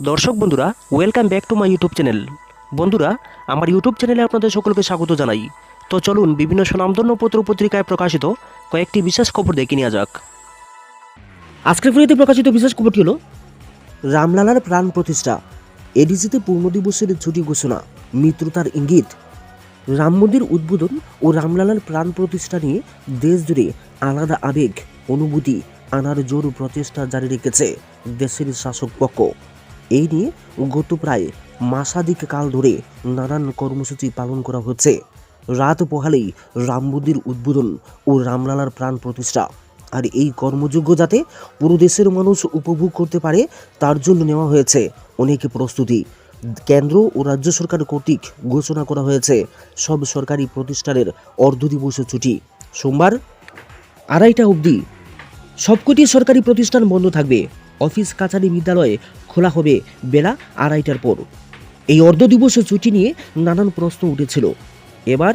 দর্শক বন্ধুরা, welcome back to my YouTube channel. বন্ধুরা, আমার ইউটিউব চ্যানেলে আপনাদের সকলকে স্বাগত জানাই। তো চলুন বিভিন্ন স্বনামধন্য পত্র পত্রিকায় প্রকাশিত কয়েকটি বিশেষ খবর দেখে নেওয়া যাক। আজকের ভিডিওতে প্রকাশিত বিশেষ খবরটি হলো রামলালার প্রাণ প্রতিষ্ঠা, এডিসিতে পূর্ণ দিবসের ছুটি ঘোষণা, মিত্রতার ইঙ্গিত। রাম মন্দির উদ্বোধন ও রামলালার প্রাণ প্রতিষ্ঠা নিয়ে দেশ জুড়ে আলাদা আবেগ অনুভূতি আনার জোর প্রচেষ্টা জারি রেখেছে দেশের শাসক পক্ষ। এই নিয়ে গত প্রায় মাসাধিক কাল ধরে নানান কর্মসূচি পালন করা হচ্ছে। রাত পোহালেই রাম মন্দির উদ্বোধন ও রামলালার প্রাণ প্রতিষ্ঠা, আর এই কর্মযজ্ঞ যাতে পুরো দেশের মানুষ উপভোগ করতে পারে তার জন্য নেওয়া হয়েছে অনেক প্রস্তুতি। কেন্দ্র ও রাজ্য সরকার কর্তৃক ঘোষণা করা হয়েছে সব সরকারি প্রতিষ্ঠানের অর্ধদিবস ছুটি। সোমবার 2:30 অবধি সবকটি সরকারি প্রতিষ্ঠান বন্ধ থাকবে। অফিস কাছারি বিদ্যালয়ে খোলা হবে বেলা 2:30টার পর। এই অর্ধদিবস ছুটি নিয়ে নানান প্রশ্ন উঠেছিল। এবার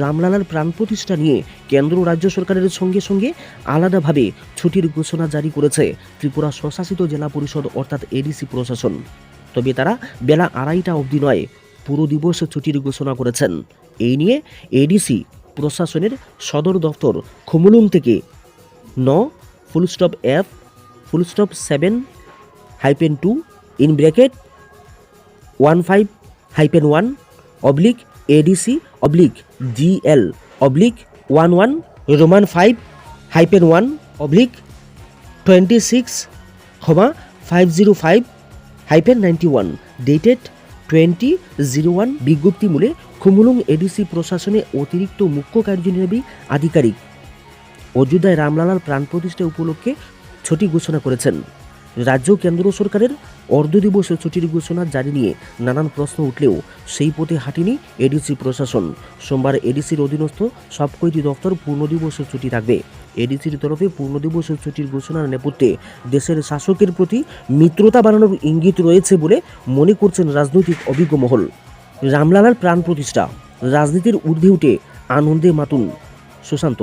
রামলালার প্রাণ প্রতিষ্ঠা নিয়ে কেন্দ্র রাজ্য সরকারের সঙ্গে সঙ্গে আলাদাভাবে ছুটির ঘোষণা জারি করেছে ত্রিপুরা স্বশাসিত জেলা পরিষদ অর্থাৎ এডিসি প্রশাসন। তবে তারা বেলা 2:30 অবধি নয়, পুরো দিবস ছুটির ঘোষণা করেছেন। এই নিয়ে এডিসি প্রশাসনের সদর দপ্তর খুমুলুং থেকে 9F7-2 in bracket 15-1/ADC/GL/11 Roman 5-1/26-505-91 dated 20/01 বিজ্ঞপ্তি মূলে খুমুলুং এডিসি প্রশাসনে অতিরিক্ত মুখ্য কার্যনির্বাহী আধিকারিক অযোধ্যায় রামলালার প্রাণ প্রতিষ্ঠা উপলক্ষে ছুটি ঘোষণা করেছেন। রাজ্য কেন্দ্র সরকারের অর্ধদিবস ছুটির ঘোষণা জারি নিয়ে নানান প্রশ্ন উঠলেও সেই পথে হাঁটেনি এডিসি প্রশাসন। সোমবার এডিসির অধীনস্থ সব কয়টি দপ্তর পূর্ণদিবস ছুটি থাকবে। এডিসির তরফে পূর্ণদিবস ছুটির ঘোষণার নেপথ্যে দেশের শাসকের প্রতি মিত্রতা বাড়ানোর ইঙ্গিত রয়েছে বলে মনে করছেন রাজনৈতিক অভিজ্ঞ মহল। রামলালার প্রাণ প্রতিষ্ঠা, রাজনীতির ঊর্ধ্বে উঠে আনন্দে মাতুন সুশান্ত।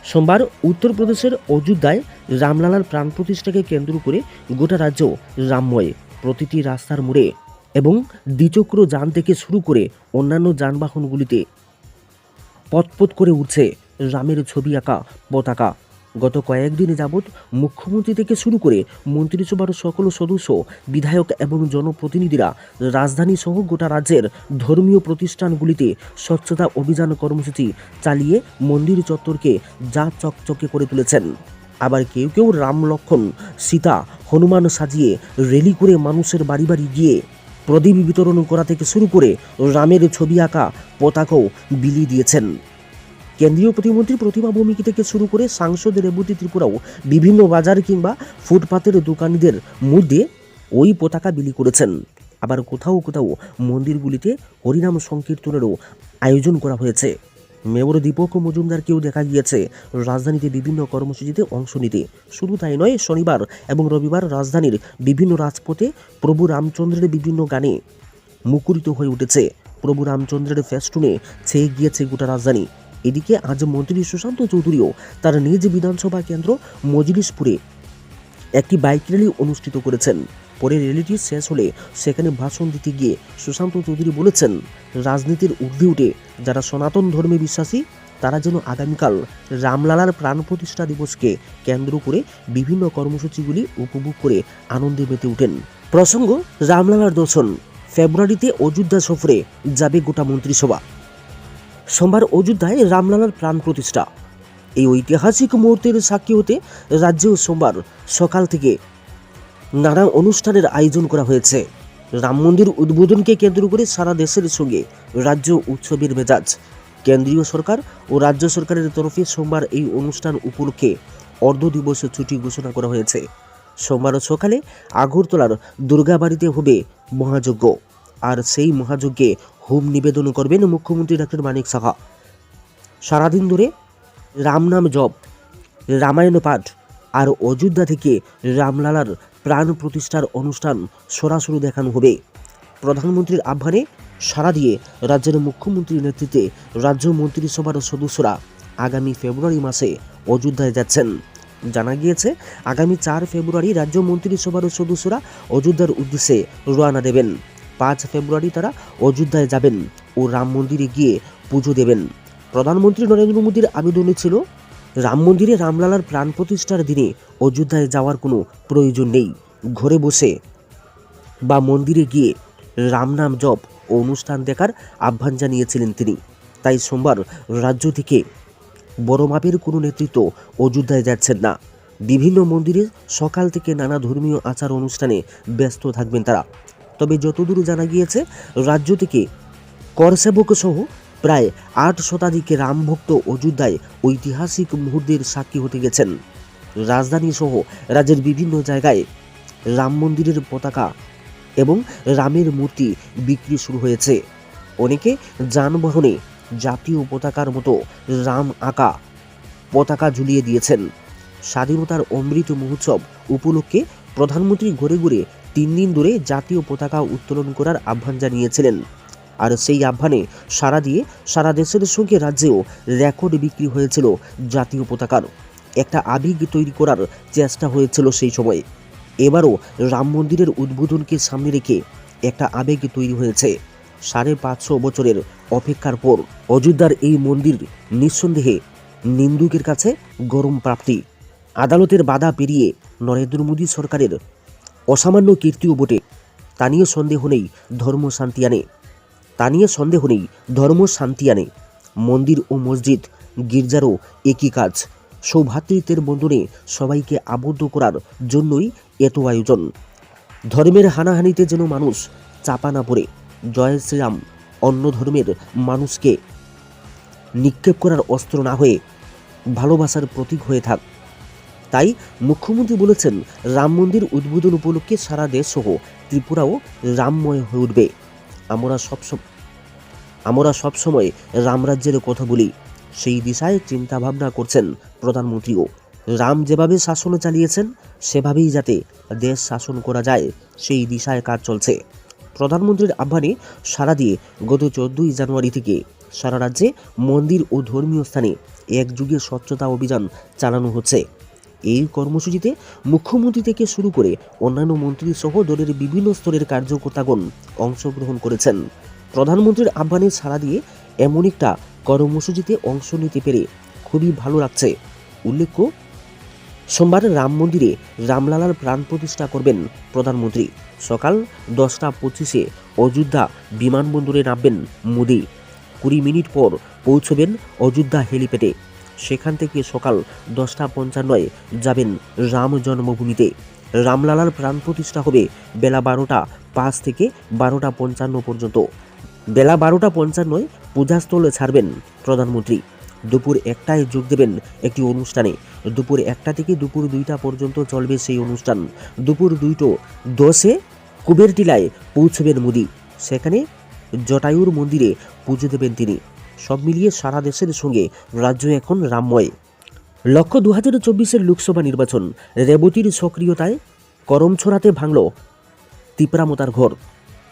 সোমবার উত্তরপ্রদেশের অযোধ্যায় রামলালার প্রাণ প্রতিষ্ঠাকে কেন্দ্র করে গোটা রাজ্য রামময়। প্রতিটি রাস্তার মোড়ে এবং দ্বিচক্র যান থেকে শুরু করে অন্যান্য যানবাহনগুলিতে পথ করে উঠছে রামের ছবি আঁকা পতাকা। গত কয়েকদিন যাবৎ মুখ্যমন্ত্রী থেকে শুরু করে মন্ত্রিসভার সকল সদস্য, বিধায়ক এবং জনপ্রতিনিধিরা রাজধানী সহ গোটা রাজ্যের ধর্মীয় প্রতিষ্ঠানগুলিতে স্বচ্ছতা অভিযান কর্মসূচি চালিয়ে মন্দির চত্বরকে যা চকচকে করে তুলেছেন। আবার কেউ কেউ রাম লক্ষ্মণ সীতা হনুমান সাজিয়ে র্যালি করে মানুষের বাড়ি বাড়ি গিয়ে প্রদীপ বিতরণ করা থেকে শুরু করে রামের ছবি আঁকা পতাকাও বিলিয়ে দিয়েছেন। কেন্দ্রীয় প্রতিমন্ত্রী প্রতিমা ভৌমিক থেকে শুরু করে সাংসদ রেবতী ত্রিপুরাও বিভিন্ন বাজার কিংবা ফুটপাতের দোকানিদের মধ্যে ওই পতাকা বিলি করেছেন। আবার কোথাও কোথাও মন্দিরগুলিতে হরিনাম সংকীর্তনেরও আয়োজন করা হয়েছে। মেয়র দীপক মজুমদারকেও দেখা গিয়েছে রাজধানীতে বিভিন্ন কর্মসূচিতে অংশ নিতে। শুধু তাই নয়, শনিবার এবং রবিবার রাজধানীর বিভিন্ন রাজপথে প্রভু রামচন্দ্রের বিভিন্ন গানে মুখরিত হয়ে উঠেছে। প্রভু রামচন্দ্রের ফেস্টুনে ছেয়ে গিয়েছে গোটা রাজধানী। এদিকে আজ মন্ত্রী সুশান্ত চৌধুরীও তার নিজ বিধানসভা কেন্দ্র মজলিশপুরে একটি বাইক র্যালি অনুষ্ঠিত করেছেন। পরে র্যালিটি শেষ হলে সেখানে ভাষণ দিতে গিয়ে সুশান্ত চৌধুরী বলেছেন, রাজনীতির ঊর্ধ্বে উঠে যারা সনাতন ধর্মে বিশ্বাসী তারা যেন আগামীকাল রামলালার প্রাণ প্রতিষ্ঠা দিবসকে কেন্দ্র করে বিভিন্ন কর্মসূচিগুলি উপভোগ করে আনন্দে মেতে ওঠেন। প্রসঙ্গ, রামলালার দর্শন, ফেব্রুয়ারিতে অযোধ্যা সফরে যাবে গোটা মন্ত্রিসভা। সোমবার অযোধ্যায় রামলালার প্রাণ প্রতিষ্ঠা, এই ঐতিহাসিক মুহূর্তের সাক্ষী হতে রাজ্যেও সোমবার সকাল থেকে নানা অনুষ্ঠানের আয়োজন করা হয়েছে। রাম মন্দির উদ্বোধনকে কেন্দ্র করে সারা দেশের সঙ্গে রাজ্য উৎসবের মেজাজ। কেন্দ্রীয় সরকার ও রাজ্য সরকারের তরফে সোমবার এই অনুষ্ঠান উপলক্ষে অর্ধদিবস ছুটি ঘোষণা করা হয়েছে। সোমবার সকালে আগরতলার দুর্গাবাড়িতে হবে মহাযজ্ঞ, আর সেই মহাযজ্ঞে হোম নিবেদন করবেন মুখ্যমন্ত্রী ডক্টর মানিক সাহা। সারাদিন ধরে রামনাম জপ, রামায়ণ পাঠ আর অযোধ্যা থেকে রামলালার প্রাণ প্রতিষ্ঠার অনুষ্ঠান সরাসরি দেখানো হবে। প্রধানমন্ত্রীর আহ্বানে সাড়া দিয়ে রাজ্যের মুখ্যমন্ত্রীর নেতৃত্বে রাজ্য মন্ত্রিসভার সদস্যরা আগামী ফেব্রুয়ারি মাসে অযোধ্যায় যাচ্ছেন। জানা গিয়েছে আগামী 4 ফেব্রুয়ারি রাজ্য মন্ত্রিসভার সদস্যরা অযোধ্যার উদ্দেশ্যে রওনা দেবেন। 5 ফেব্রুয়ারি তারা অযোধ্যায় যাবেন ও রাম মন্দিরে গিয়ে পুজো দেবেন। প্রধানমন্ত্রী নরেন্দ্র মোদীর আবেদন ছিল রাম মন্দিরে রামলালার প্রাণ প্রতিষ্ঠার দিনে অযোধ্যায় যাওয়ার কোনো প্রয়োজন নেই। ঘরে বসে বা মন্দিরে গিয়ে রাম নাম জপ ও অনুষ্ঠান দেখার আহ্বান জানিয়েছিলেন তিনি। তাই সোমবার রাজ্য থেকে বড় মাপের কোনো নেতৃত্ব অযোধ্যায় যাচ্ছেন না। বিভিন্ন মন্দিরে সকাল থেকে নানা ধর্মীয় আচার অনুষ্ঠানে ব্যস্ত থাকবেন তারা। তবে যতদূর জানা গিয়েছে রাজ্য থেকে করসেবক সহ প্রায় 8 শতাধিক রামভক্ত অযোধ্যায় ঐতিহাসিক মুহূর্তের সাক্ষী হতে গেছেন। রাজধানী সহ রাজ্যের বিভিন্ন জায়গায় রাম মন্দিরের পতাকা এবং রামের মূর্তি বিক্রি শুরু হয়েছে। অনেকে যানবাহনে জাতীয় পতাকার মতো রাম আঁকা পতাকা ঝুলিয়ে দিয়েছেন। স্বাধীনতার অমৃত মহোৎসব উপলক্ষে প্রধানমন্ত্রী ঘুরে ঘুরে 3 দিন ধরে জাতীয় পতাকা উত্তোলন করার আহ্বান জানিয়েছিলেন। আর সেই আহ্বানে সাড়া দিয়ে সারা দেশের সঙ্গে রাজ্যেও রেকর্ড বিক্রি হয়েছিল জাতীয় পতাকার। একটা আবেগ তৈরি করার চেষ্টা হয়েছিল সেই সময়। এবারও রাম মন্দিরের উদ্বোধনকে সামনে রেখে একটা আবেগ তৈরি হয়েছে। 550 বছরের অপেক্ষার পর অযোধ্যার এই মন্দির নিঃসন্দেহে নিন্দুকের কাছে গরম প্রাপ্তি। আদালতের বাধা পেরিয়ে নরেন্দ্র মোদী সরকারের অসামান্য কীর্তিও বটে। তা নিয়ে সন্দেহ নেই ধর্ম শান্তি আনে। মন্দির ও মসজিদ গির্জারও একই কাজ। সৌভ্রাতৃত্বের বন্ধনে সবাইকে আবদ্ধ করার জন্যই এত আয়োজন। ধর্মের হানাহানিতে যেন মানুষ চাপা না পড়ে জয় শ্রীরাম অন্য ধর্মের মানুষকে নিক্ষেপ করার অস্ত্র না হয়ে ভালোবাসার প্রতীক হয়ে থাক। তাই মুখ্যমন্ত্রী বলেছেন রাম মন্দির উদ্বোধন উপলক্ষে সারা দেশ সহ ত্রিপুরাও রামময় হয়ে উঠবে। আমরা সবসময় রামরাজ্যের কথা বলি, সেই দিশায় চিন্তাভাবনা করছেন প্রধানমন্ত্রীও। রাম যেভাবে শাসন চালিয়েছেন সেভাবেই যাতে দেশ শাসন করা যায় সেই দিশায় কাজ চলছে। প্রধানমন্ত্রীর আহ্বানে সাড়া দিয়ে গত 14 জানুয়ারি থেকে সারা রাজ্যে মন্দির ও ধর্মীয় স্থানে একযুগে স্বচ্ছতা অভিযান চালানো হচ্ছে। এই কর্মসূচিতে মুখ্যমন্ত্রী থেকে শুরু করে অন্যান্য মন্ত্রী সহ দলের বিভিন্ন স্তরের কার্যকর্তাগণ অংশগ্রহণ করেছেন। প্রধানমন্ত্রীর আহ্বানে সাড়া দিয়ে এমন একটা কর্মসূচিতে অংশ নিতে পেরে খুবই ভালো লাগছে। উল্লেখ্য, সোমবার রাম মন্দিরে রামলালার প্রাণ প্রতিষ্ঠা করবেন প্রধানমন্ত্রী। সকাল 10:25 অযোধ্যা বিমানবন্দরে নামবেন মোদি। 20 মিনিট পর পৌঁছবেন অযোধ্যা হেলিপ্যাডে। সেখান থেকে সকাল 10:55 যাবেন রাম জন্মভূমিতে। রামলালার প্রাণ প্রতিষ্ঠা হবে বেলা 12:05 থেকে 12:55 পর্যন্ত। বেলা 12:55 পূজাস্থল ছাড়বেন প্রধানমন্ত্রী। দুপুর 1টায় যোগ দেবেন একটি অনুষ্ঠানে। দুপুর 1টা থেকে দুপুর 2টা পর্যন্ত চলবে সেই অনুষ্ঠান। দুপুর 2:10 কুবেরটিলায় পৌঁছবেন মোদি। সেখানে জটায়ুর মন্দিরে পুজো দেবেন তিনি। সব মিলিয়ে সারা দেশের সঙ্গে রাজ্য এখন রামময়। লক্ষ্য 2024 লোকসভা নির্বাচন। রেবতীর সক্রিয়তায় করমছড়াতে ভাঙল তিপ্রামতার ঘর।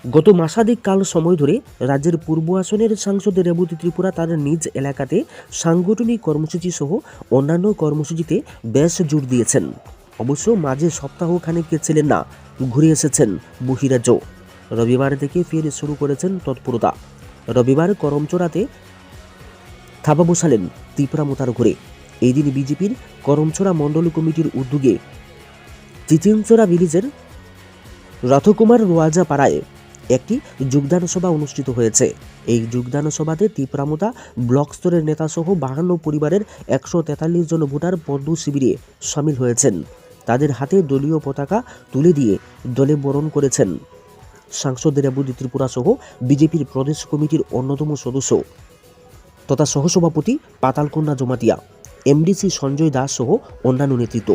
গত মাসাধিক কাল সময় ধরে রাজ্যের পূর্ব আসনের সাংসদ রেবতী ত্রিপুরা তার নিজ এলাকাতে সাংগঠনিক কর্মসূচি সহ অন্যান্য কর্মসূচিতে বেশ জোর দিয়েছেন। অবশ্য মাঝে সপ্তাহখানেক ছিলেন না, ঘুরে এসেছেন বহিরাজ্য। রবিবার থেকে ফের শুরু করেছেন তৎপরতা। রবিবার করমচড়াতে থাবা বসালেন তিপ্রামতার ঘরে। এই দিন বিজেপির করমছড়া মণ্ডল কমিটির উদ্যোগে চিচিনচড়া ভিলেজের রথকুমার রোয়াজা পাড়ায় একটি যোগদান সভা অনুষ্ঠিত হয়েছে। এই যোগদান সভাতে তিপ্রামতা ব্লক স্তরের নেতা সহ 52 পরিবারের 143 জন ভোটার পদ্ম শিবিরে সামিল হয়েছেন। তাদের হাতে দলীয় পতাকা তুলে দিয়ে দলে বরণ করেছেন সাংসদ রেবতী ত্রিপুরা সহ বিজেপির প্রদেশ কমিটির অন্যতম সদস্য তথা সহসভাপতি পাতালকন্যা জমাতিয়া, এমডিসি সঞ্জয় দাস সহ অন্যান্য নেতৃত্ব।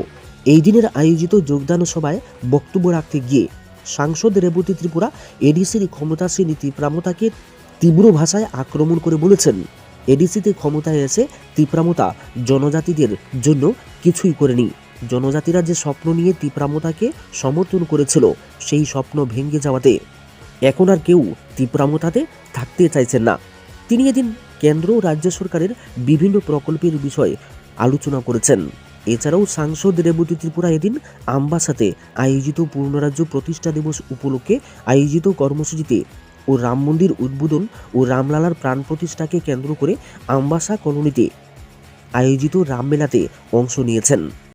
এই দিনের আয়োজিত যোগদান সভায় বক্তব্য রাখতে গিয়ে সাংসদ রেবতী ত্রিপুরা এডিসির ক্ষমতাসীন তিপ্রামতাকে তীব্র ভাষায় আক্রমণ করে বলেছেন, এডিসিতে ক্ষমতায় এসে তিপ্রামতা জনজাতিদের জন্য কিছুই করেনি। জনজাতিরা যে স্বপ্ন নিয়ে তিপ্রামতাকে সমর্থন করেছিল সেই স্বপ্ন ভেঙে যাওয়াতে এখন আর কেউ তিপ্রামতাতে থাকতে চাইছেন না। তিনি এদিন কেন্দ্র ও রাজ্য সরকারের বিভিন্ন প্রকল্পের বিষয়ে আলোচনা করেছেন। এছাড়াও সাংসদ রেবতী ত্রিপুরা এদিন আমবাসাতে আয়োজিত পূর্ণরাজ্য প্রতিষ্ঠা দিবস উপলক্ষে আয়োজিত কর্মসূচিতে ও রাম মন্দির উদ্বোধন ও রামলালার প্রাণ প্রতিষ্ঠাকে কেন্দ্র করে আমবাসা কলোনিতে আয়োজিত রামমেলাতে অংশ নিয়েছেন।